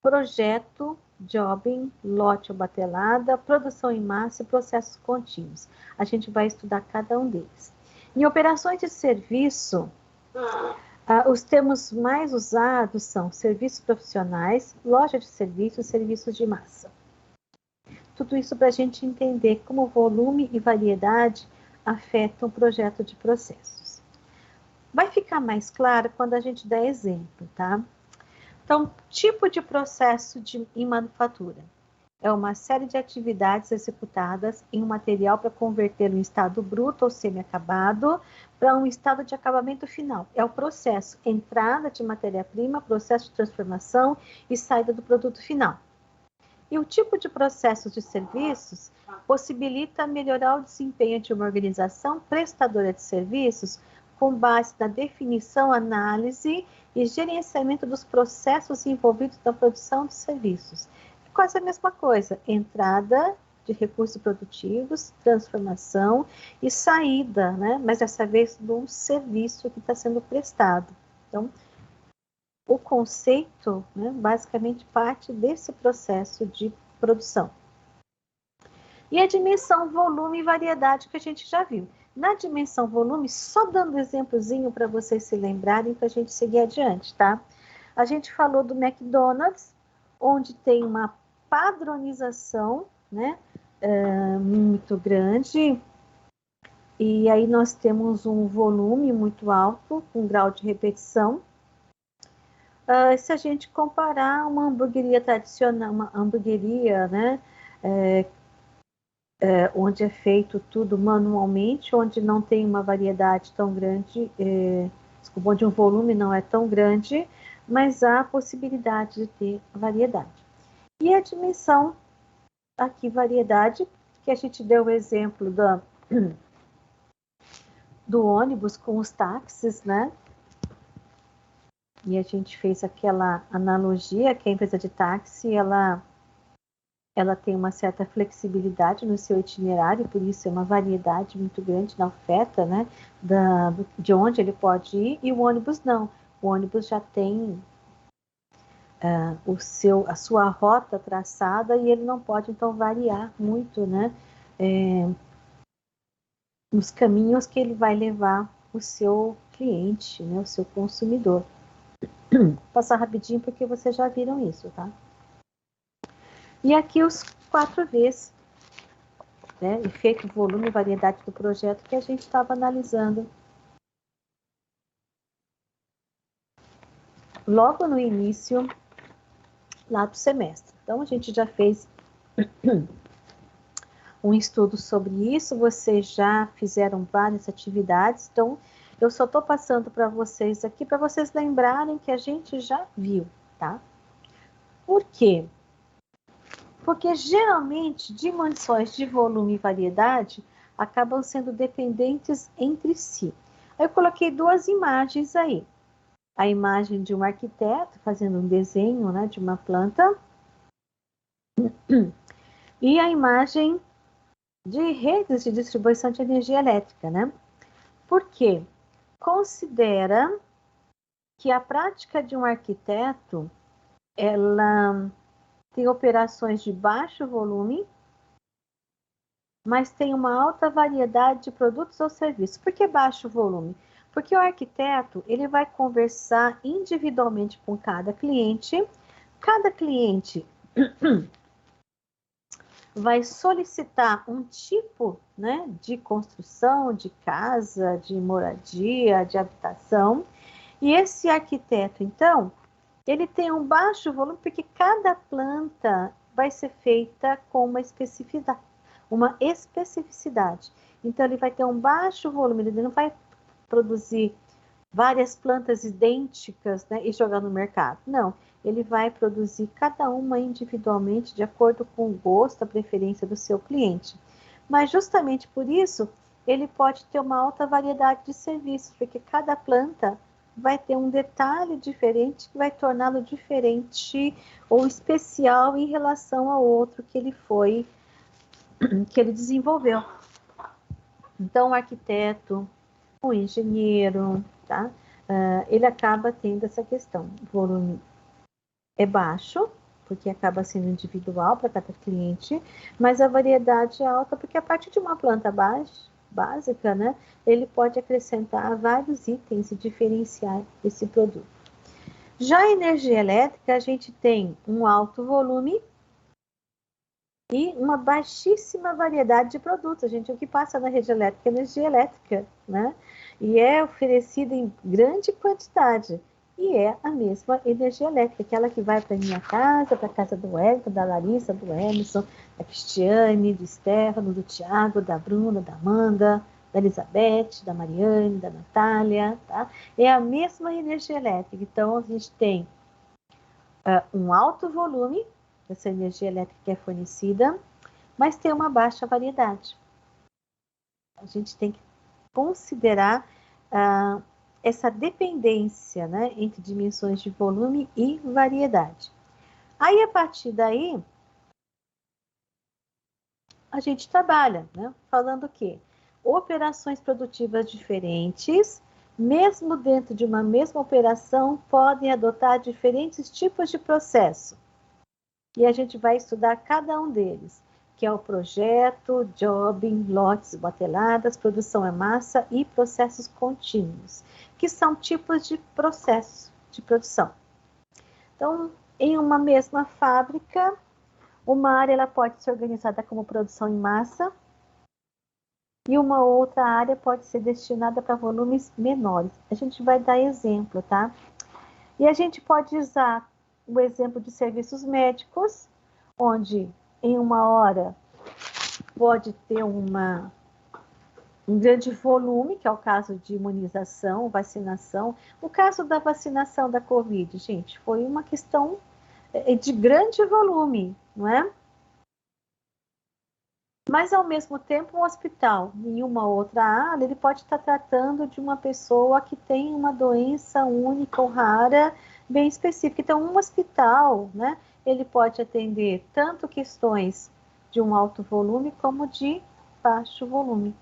projeto, jobbing, lote ou batelada, produção em massa e processos contínuos. A gente vai estudar cada um deles. Em operações de serviço, os termos mais usados são serviços profissionais, loja de serviços, serviços de massa. Tudo isso para a gente entender como volume e variedade afetam o projeto de processos. Vai ficar mais claro quando a gente der exemplo, tá? Então, tipo de processo em manufatura. É uma série de atividades executadas em um material para converter um estado bruto ou semi-acabado para um estado de acabamento final. É o processo entrada de matéria-prima, processo de transformação e saída do produto final. E o tipo de processos de serviços possibilita melhorar o desempenho de uma organização prestadora de serviços com base na definição, análise e gerenciamento dos processos envolvidos na produção de serviços. É quase a mesma coisa, entrada de recursos produtivos, transformação e saída, né? Mas dessa vez de um serviço que está sendo prestado. Então, o conceito, né, basicamente parte desse processo de produção. E a dimensão volume e variedade que a gente já viu. Na dimensão volume, só dando um exemplozinho para vocês se lembrarem, para a gente seguir adiante, tá? A gente falou do McDonald's, onde tem uma padronização, né, muito grande, e aí nós temos um volume muito alto, com grau de repetição. Se a gente comparar uma hamburgueria tradicional, uma hamburgueria, né, onde é feito tudo manualmente, onde não tem uma variedade tão grande, desculpa, onde um volume não é tão grande, mas há a possibilidade de ter variedade. E a dimensão, aqui, variedade, que a gente deu o exemplo do ônibus com os táxis, né? E a gente fez aquela analogia que a empresa de táxi, ela tem uma certa flexibilidade no seu itinerário, por isso é uma variedade muito grande na oferta, né, de onde ele pode ir, e o ônibus não. O ônibus já tem a sua rota traçada e ele não pode, então, variar muito, né, nos caminhos que ele vai levar o seu cliente, né, o seu consumidor. Vou passar rapidinho porque vocês já viram isso, tá? E aqui os 4 Vs, né? Efeito, volume e variedade do projeto que a gente estava analisando logo no início lá do semestre. Então, a gente já fez um estudo sobre isso, vocês já fizeram várias atividades, então eu só estou passando para vocês aqui, para vocês lembrarem que a gente já viu, tá? Por quê? Porque geralmente dimensões de volume e variedade acabam sendo dependentes entre si. Eu coloquei 2 imagens aí. A imagem de um arquiteto fazendo um desenho, né, de uma planta e a imagem de redes de distribuição de energia elétrica, né? Por quê? Considera que a prática de um arquiteto, ela tem operações de baixo volume, mas tem uma alta variedade de produtos ou serviços. Por que baixo volume? Porque o arquiteto, ele vai conversar individualmente com cada cliente vai solicitar um tipo, né, de construção, de casa, de moradia, de habitação, e esse arquiteto, então, ele tem um baixo volume, porque cada planta vai ser feita com uma especificidade. Então, ele vai ter um baixo volume, ele não vai produzir várias plantas idênticas, né, e jogar no mercado. Não, ele vai produzir cada uma individualmente, de acordo com o gosto, a preferência do seu cliente. Mas justamente por isso, ele pode ter uma alta variedade de serviços, porque cada planta vai ter um detalhe diferente que vai torná-lo diferente ou especial em relação ao outro que ele desenvolveu. Então, o arquiteto, o engenheiro, tá? Ele acaba tendo essa questão. O volume é baixo, porque acaba sendo individual para cada cliente, mas a variedade é alta, porque a partir de uma planta básica, né, ele pode acrescentar vários itens e diferenciar esse produto. Já a energia elétrica, a gente tem um alto volume e uma baixíssima variedade de produtos. O que passa na rede elétrica é energia elétrica, né? E é oferecida em grande quantidade. E é a mesma energia elétrica, aquela que vai para a minha casa, para a casa do Wellington, da Larissa, do Emerson, da Cristiane, do Stefano, do Tiago, da Bruna, da Amanda, da Elizabeth, da Mariane, da Natália, tá? É a mesma energia elétrica. Então, a gente tem um alto volume dessa energia elétrica que é fornecida, mas tem uma baixa variedade. A gente tem que considerar essa dependência, né, entre dimensões de volume e variedade. Aí, a partir daí, a gente trabalha, né, falando o quê? Operações produtivas diferentes, mesmo dentro de uma mesma operação, podem adotar diferentes tipos de processo. E a gente vai estudar cada um deles, que é o projeto, jobbing, lotes, bateladas, produção em massa e processos contínuos, que são tipos de processo de produção. Então, em uma mesma fábrica, uma área ela pode ser organizada como produção em massa e uma outra área pode ser destinada para volumes menores. A gente vai dar exemplo, tá? E a gente pode usar o exemplo de serviços médicos, onde em uma hora pode ter um grande volume, que é o caso de imunização, vacinação. O caso da vacinação da Covid, gente, foi uma questão de grande volume, não é? Mas, ao mesmo tempo, um hospital, em uma outra área, ele pode estar tratando de uma pessoa que tem uma doença única ou rara, bem específica. Então, um hospital, né, ele pode atender tanto questões de um alto volume como de baixo volume.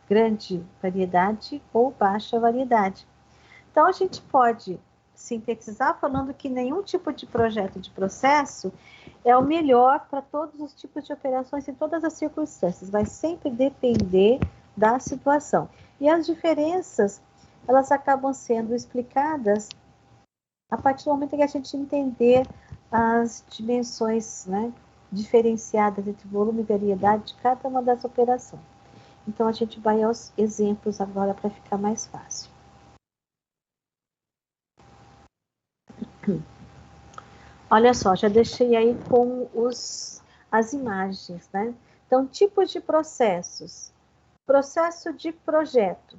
Grande variedade ou baixa variedade. Então, a gente pode sintetizar falando que nenhum tipo de projeto de processo é o melhor para todos os tipos de operações em todas as circunstâncias. Vai sempre depender da situação. E as diferenças, elas acabam sendo explicadas a partir do momento que a gente entender as dimensões, né, diferenciadas entre volume e variedade de cada uma das operações. Então, a gente vai aos exemplos agora para ficar mais fácil. Olha só, já deixei aí com as imagens, né? Então, tipos de processos. Processo de projeto.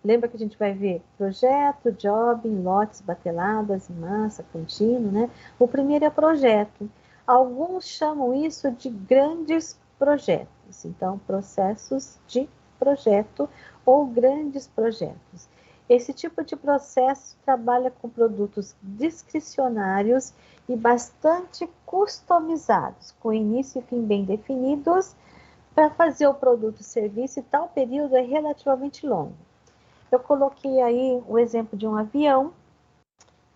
Lembra que a gente vai ver projeto, jobbing, lotes, bateladas, massa, contínuo, né? O primeiro é projeto. Alguns chamam isso de grandes projetos. Então, processos de projeto ou grandes projetos. Esse tipo de processo trabalha com produtos discricionários e bastante customizados, com início e fim bem definidos, para fazer o produto serviço, e tal período é relativamente longo. Eu coloquei aí o exemplo de um avião,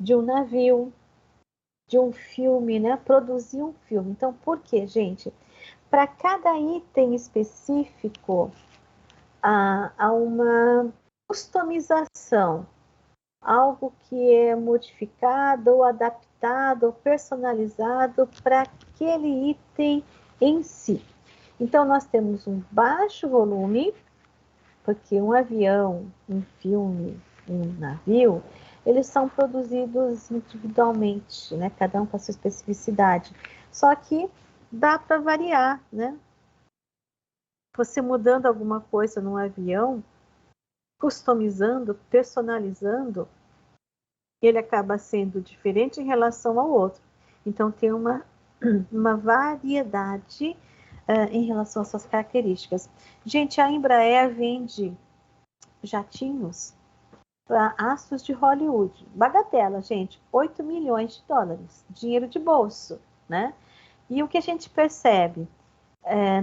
de um navio, de um filme, né? Produzir um filme. Então, por quê, gente? Para cada item específico, há uma customização, algo que é modificado ou adaptado ou personalizado para aquele item em si. Então, nós temos um baixo volume, porque um avião, um filme, um navio, eles são produzidos individualmente, né? Cada um com a sua especificidade. Só que dá para variar, né? Você mudando alguma coisa num avião, customizando, personalizando, ele acaba sendo diferente em relação ao outro. Então, tem uma variedade em relação às suas características. Gente, a Embraer vende jatinhos para astros de Hollywood. Bagatela, gente, 8 milhões de dólares, dinheiro de bolso, né? E o que a gente percebe,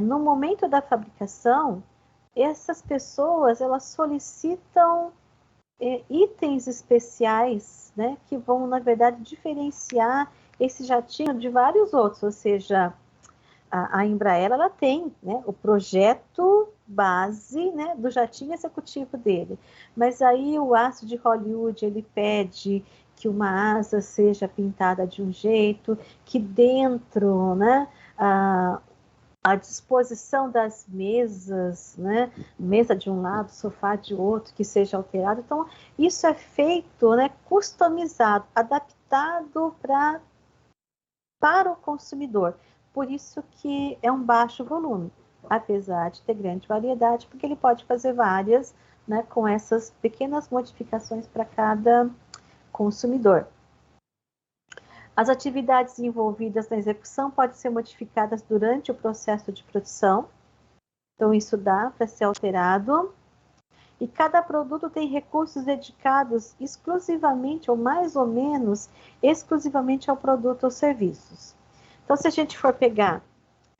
no momento da fabricação, essas pessoas, elas solicitam itens especiais, né, que vão, na verdade, diferenciar esse jatinho de vários outros, ou seja, a Embraer, ela tem, né, o projeto base, né, do jatinho executivo dele, mas aí o astro de Hollywood, ele pede que uma asa seja pintada de um jeito, que dentro, né, a disposição das mesas, né, mesa de um lado, sofá de outro, que seja alterado. Então, isso é feito, né, customizado, adaptado para o consumidor. Por isso que é um baixo volume, apesar de ter grande variedade, porque ele pode fazer várias, né, com essas pequenas modificações para cada consumidor. As atividades envolvidas na execução podem ser modificadas durante o processo de produção. Então, isso dá para ser alterado. E cada produto tem recursos dedicados exclusivamente, ou mais ou menos, exclusivamente ao produto ou serviços. Então, se a gente for pegar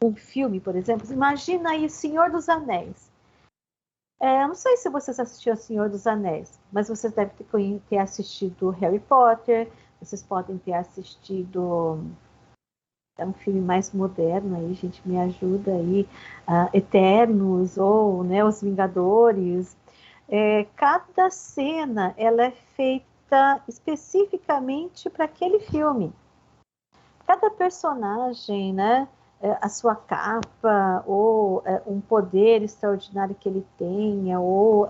um filme, por exemplo, imagina aí Senhor dos Anéis. Não sei se vocês assistiram Senhor dos Anéis, mas vocês devem ter assistido Harry Potter, vocês podem ter assistido... É um filme mais moderno aí, gente, me ajuda aí, Eternos, ou, né, Os Vingadores. Cada cena, ela é feita especificamente para aquele filme. Cada personagem, né, a sua capa, ou um poder extraordinário que ele tenha, ou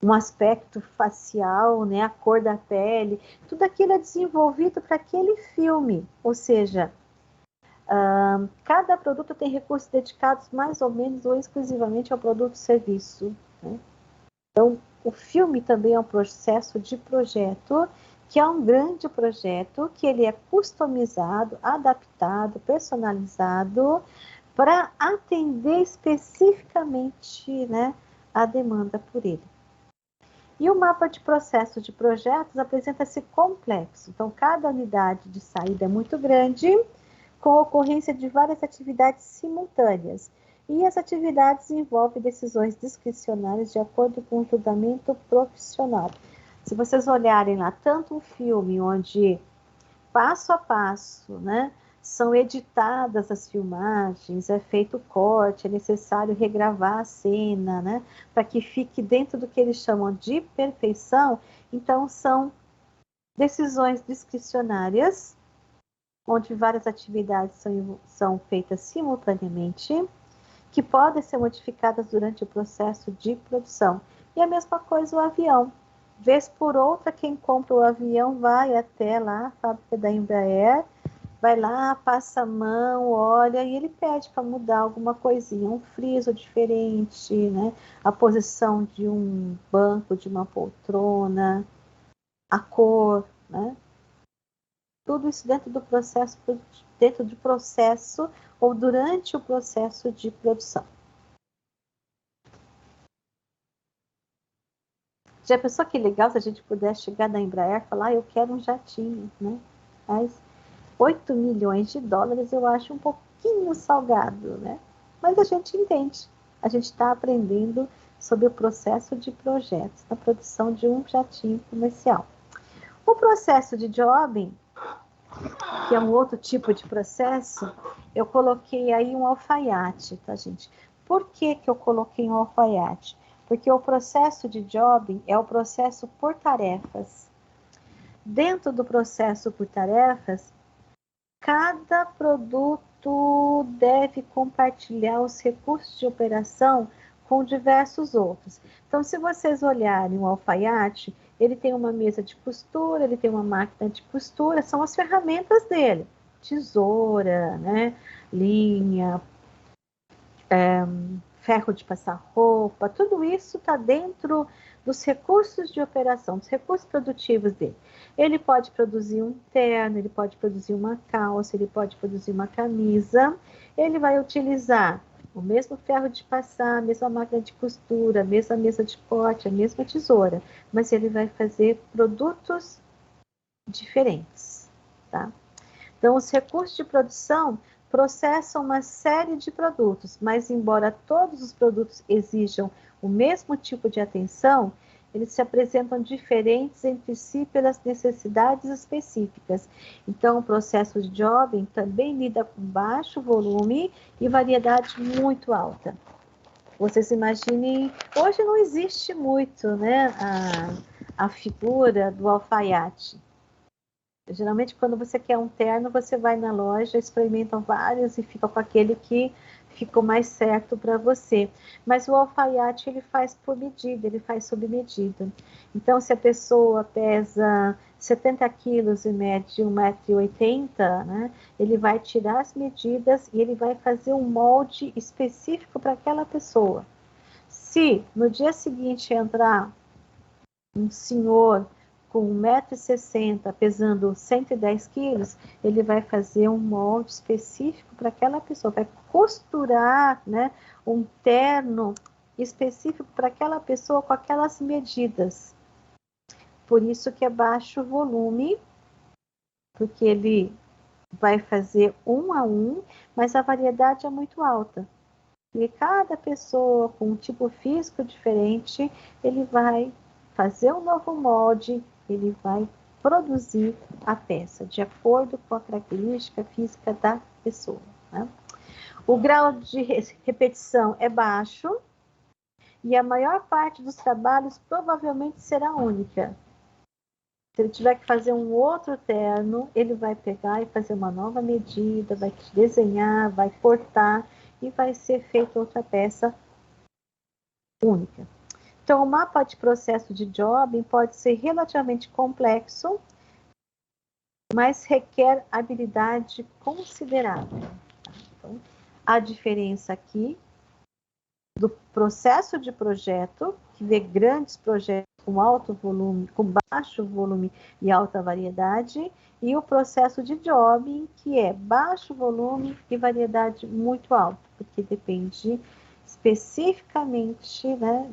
um aspecto facial, né, a cor da pele, tudo aquilo é desenvolvido para aquele filme, ou seja, cada produto tem recursos dedicados mais ou menos ou exclusivamente ao produto serviço, né? Então, o filme também é um processo de projeto, que é um grande projeto, que ele é customizado, adaptado, personalizado, para atender especificamente, né, a demanda por ele. E o mapa de processo de projetos apresenta-se complexo. Então, cada unidade de saída é muito grande, com a ocorrência de várias atividades simultâneas. E as atividades envolvem decisões discricionárias de acordo com o julgamento profissional. Se vocês olharem lá, tanto um filme onde, passo a passo, né, são editadas as filmagens, é feito corte, é necessário regravar a cena, né, para que fique dentro do que eles chamam de perfeição. Então, são decisões discricionárias, onde várias atividades são feitas simultaneamente, que podem ser modificadas durante o processo de produção. E a mesma coisa o avião. Vez por outra, quem compra o avião vai até lá, a fábrica da Embraer, vai lá, passa a mão, olha, e ele pede para mudar alguma coisinha, um friso diferente, né? A posição de um banco, de uma poltrona, a cor, né? Tudo isso dentro do processo ou durante o processo de produção. Já pensou que legal se a gente pudesse chegar na Embraer e falar, eu quero um jatinho, né? Mas 8 milhões de dólares eu acho um pouquinho salgado, né? Mas a gente entende. A gente está aprendendo sobre o processo de projetos, na produção de um jatinho comercial. O processo de jobbing, que é um outro tipo de processo, eu coloquei aí um alfaiate, tá, gente? Por que eu coloquei um alfaiate? Porque o processo de jobbing é o processo por tarefas. Dentro do processo por tarefas, cada produto deve compartilhar os recursos de operação com diversos outros. Então, se vocês olharem o alfaiate, ele tem uma mesa de costura, ele tem uma máquina de costura, são as ferramentas dele. Tesoura, né? Linha, ferro de passar roupa, tudo isso está dentro dos recursos de operação, dos recursos produtivos dele. Ele pode produzir um terno, ele pode produzir uma calça, ele pode produzir uma camisa. Ele vai utilizar o mesmo ferro de passar, a mesma máquina de costura, a mesma mesa de corte, a mesma tesoura, mas ele vai fazer produtos diferentes, tá? Então, os recursos de produção processam uma série de produtos, mas embora todos os produtos exijam o mesmo tipo de atenção, eles se apresentam diferentes entre si pelas necessidades específicas. Então, o processo de jobbing também lida com baixo volume e variedade muito alta. Vocês imaginem, hoje não existe muito, né, a figura do alfaiate. Geralmente, quando você quer um terno, você vai na loja, experimentam vários e fica com aquele que ficou mais certo para você. Mas o alfaiate, ele faz por medida, ele faz sob medida. Então, se a pessoa pesa 70 quilos e mede 1,80 m, né, ele vai tirar as medidas e ele vai fazer um molde específico para aquela pessoa. Se no dia seguinte entrar um senhor com 1,60 m, pesando 110 quilos, ele vai fazer um molde específico para aquela pessoa, vai costurar, né, um terno específico para aquela pessoa com aquelas medidas. Por isso que é baixo volume, porque ele vai fazer um a um, mas a variedade é muito alta. E cada pessoa com um tipo físico diferente, ele vai fazer um novo molde, ele vai produzir a peça, de acordo com a característica física da pessoa, né? O grau de repetição é baixo e a maior parte dos trabalhos provavelmente será única. Se ele tiver que fazer um outro terno, ele vai pegar e fazer uma nova medida, vai desenhar, vai cortar e vai ser feita outra peça única. Então, o mapa de processo de jobbing pode ser relativamente complexo, mas requer habilidade considerável. Então, a diferença aqui do processo de projeto, que vê grandes projetos com alto volume, com baixo volume e alta variedade, e o processo de jobbing, que é baixo volume e variedade muito alta, porque depende especificamente, né,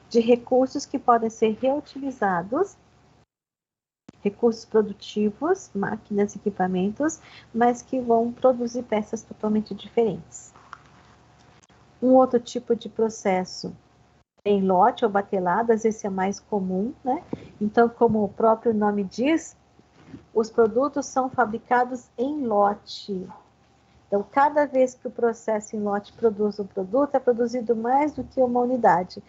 de recursos que podem ser reutilizados, recursos produtivos, máquinas, equipamentos, mas que vão produzir peças totalmente diferentes. Um outro tipo de processo em lote ou bateladas, esse é mais comum, né? Então, como o próprio nome diz, os produtos são fabricados em lote. Então, cada vez que o processo em lote produz um produto, é produzido mais do que uma unidade.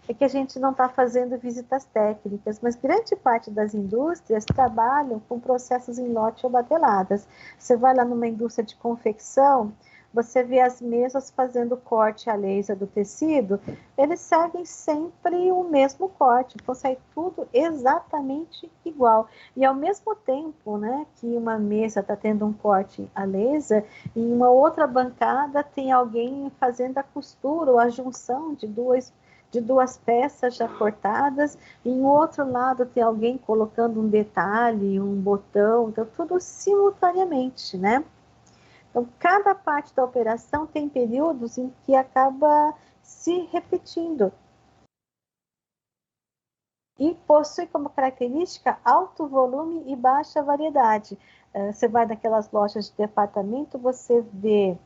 É que a gente não está fazendo visitas técnicas, mas grande parte das indústrias trabalham com processos em lote ou bateladas. Você vai lá numa indústria de confecção, você vê as mesas fazendo corte a laser do tecido, eles seguem sempre o mesmo corte, então sai tudo exatamente igual. E ao mesmo tempo, né, que uma mesa está tendo um corte a laser, em uma outra bancada tem alguém fazendo a costura ou a junção de duas peças já cortadas, e em outro lado tem alguém colocando um detalhe, um botão, então tudo simultaneamente, né? Então, cada parte da operação tem períodos em que acaba se repetindo. E possui como característica alto volume e baixa variedade. Você vai naquelas lojas de departamento, você vê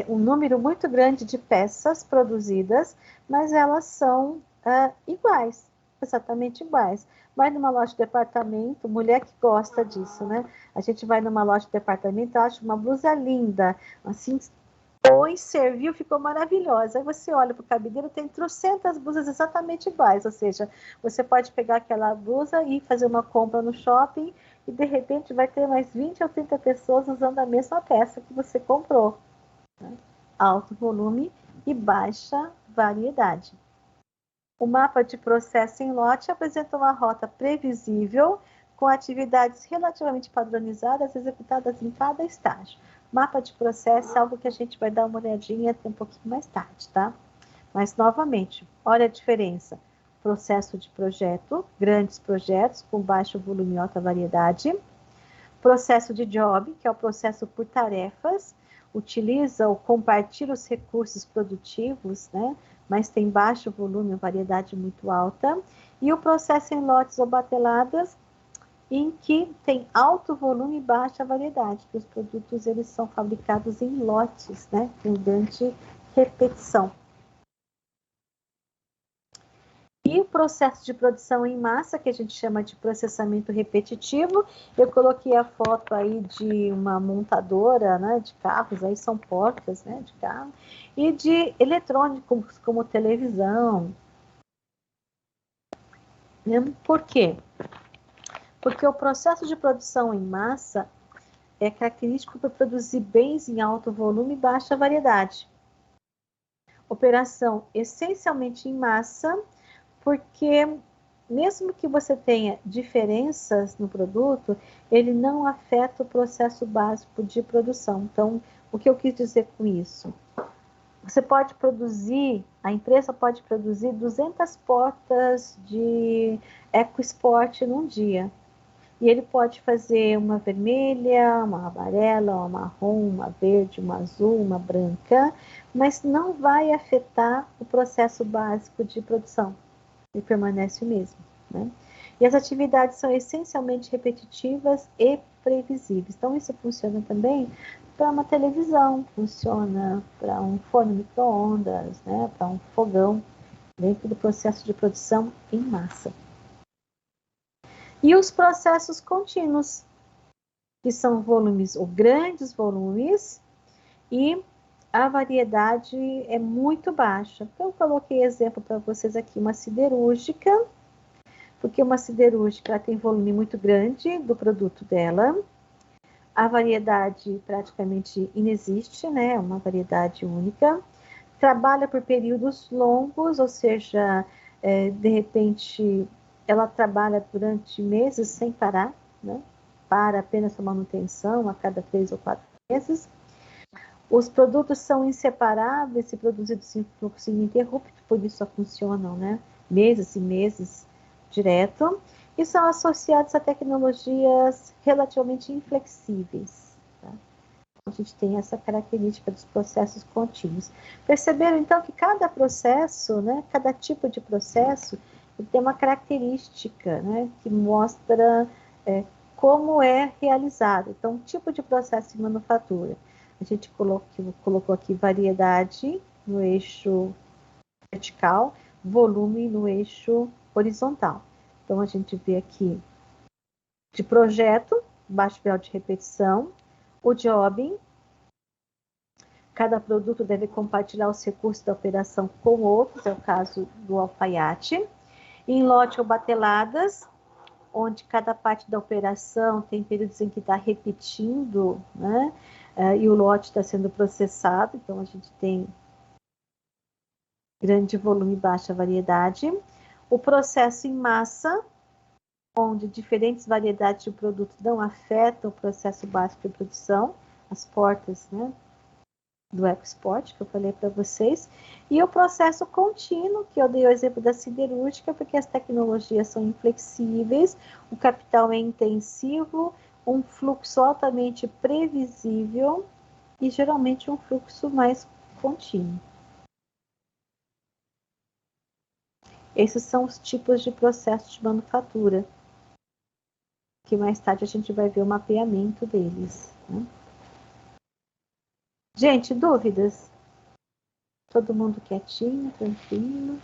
um número muito grande de peças produzidas, mas elas são iguais, exatamente iguais. Vai numa loja de departamento, mulher que gosta disso, né? A gente vai numa loja de departamento, acha uma blusa linda, assim, põe, serviu, ficou maravilhosa. Aí você olha para o cabideiro, tem trocentas blusas exatamente iguais, ou seja, você pode pegar aquela blusa e fazer uma compra no shopping e de repente vai ter mais 20 ou 30 pessoas usando a mesma peça que você comprou. Alto volume e baixa variedade. O mapa de processo em lote apresenta uma rota previsível com atividades relativamente padronizadas executadas em cada estágio. Mapa de processo é algo que a gente vai dar uma olhadinha até um pouquinho mais tarde, tá? Mas, novamente, olha a diferença. Processo de projeto, grandes projetos com baixo volume e alta variedade. Processo de job, que é o processo por tarefas, utiliza ou compartilha os recursos produtivos, né? Mas tem baixo volume e variedade muito alta. E o processo em lotes ou bateladas, em que tem alto volume e baixa variedade, que os produtos eles são fabricados em lotes, né? Com grande repetição. E o processo de produção em massa, que a gente chama de processamento repetitivo, eu coloquei a foto aí de uma montadora, né, de carros, aí são portas, né, de carro, e de eletrônicos, como televisão. Por quê? Porque o processo de produção em massa é característico para produzir bens em alto volume e baixa variedade. Operação essencialmente em massa, porque mesmo que você tenha diferenças no produto, ele não afeta o processo básico de produção. Então, o que eu quis dizer com isso? Você pode produzir, a empresa pode produzir 200 portas de EcoSport num dia. E ele pode fazer uma vermelha, uma amarela, uma marrom, uma verde, uma azul, uma branca, mas não vai afetar o processo básico de produção. Ele permanece o mesmo, né? E as atividades são essencialmente repetitivas e previsíveis. Então, isso funciona também para uma televisão, funciona para um forno micro-ondas, né? Para um fogão, dentro do processo de produção em massa. E os processos contínuos, que são volumes ou grandes volumes, e a variedade é muito baixa. Então, eu coloquei exemplo para vocês aqui, uma siderúrgica, porque uma siderúrgica tem volume muito grande do produto dela, a variedade praticamente inexiste, né? É uma variedade única, trabalha por períodos longos, ou seja, de repente ela trabalha durante meses sem parar, né? Para apenas a manutenção a cada 3 ou 4 meses. Os produtos são inseparáveis e produzidos em fluxo ininterrupto, por isso só funcionam, né? Meses e meses direto, e são associados a tecnologias relativamente inflexíveis. Tá? A gente tem essa característica dos processos contínuos. Perceberam, então, que cada processo, né, cada tipo de processo, tem uma característica, né, que mostra como é realizado. Então, tipo de processo de manufatura. A gente colocou aqui variedade no eixo vertical, volume no eixo horizontal. Então, a gente vê aqui de projeto, baixo grau de repetição, o jobbing. Cada produto deve compartilhar os recursos da operação com outros, é o caso do alfaiate. Em lote ou bateladas, onde cada parte da operação tem períodos em que está repetindo, né? E o lote está sendo processado, então a gente tem grande volume e baixa variedade. O processo em massa, onde diferentes variedades de produtos não afetam o processo básico de produção, as portas, né, do EcoSport, que eu falei para vocês, e o processo contínuo, que eu dei o exemplo da siderúrgica, porque as tecnologias são inflexíveis, o capital é intensivo, um fluxo altamente previsível e geralmente um fluxo mais contínuo. Esses são os tipos de processos de manufatura, que mais tarde a gente vai ver o mapeamento deles. Né? Gente, dúvidas? Todo mundo quietinho, tranquilo?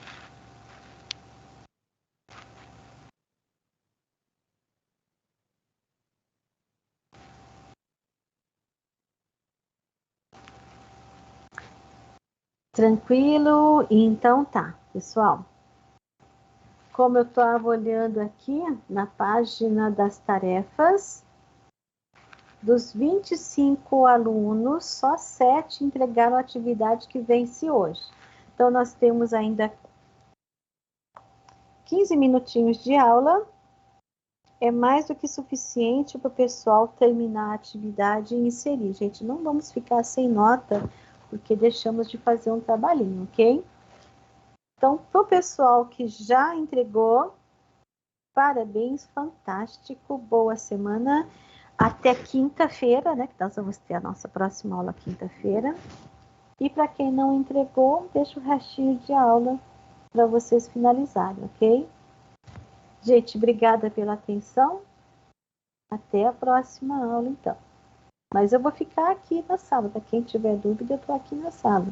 Tranquilo? Então tá, pessoal. Como eu estava olhando aqui na página das tarefas, dos 25 alunos, só 7 entregaram a atividade que vence hoje. Então, nós temos ainda 15 minutinhos de aula. É mais do que suficiente para o pessoal terminar a atividade e inserir. Gente, não vamos ficar sem nota, porque deixamos de fazer um trabalhinho, ok? Então, para o pessoal que já entregou, parabéns, fantástico, boa semana. Até quinta-feira, né? Que nós vamos ter a nossa próxima aula quinta-feira. E para quem não entregou, deixa o restinho de aula para vocês finalizarem, ok? Gente, obrigada pela atenção. Até a próxima aula, então. Mas eu vou ficar aqui na sala. Para quem tiver dúvida, eu estou aqui na sala.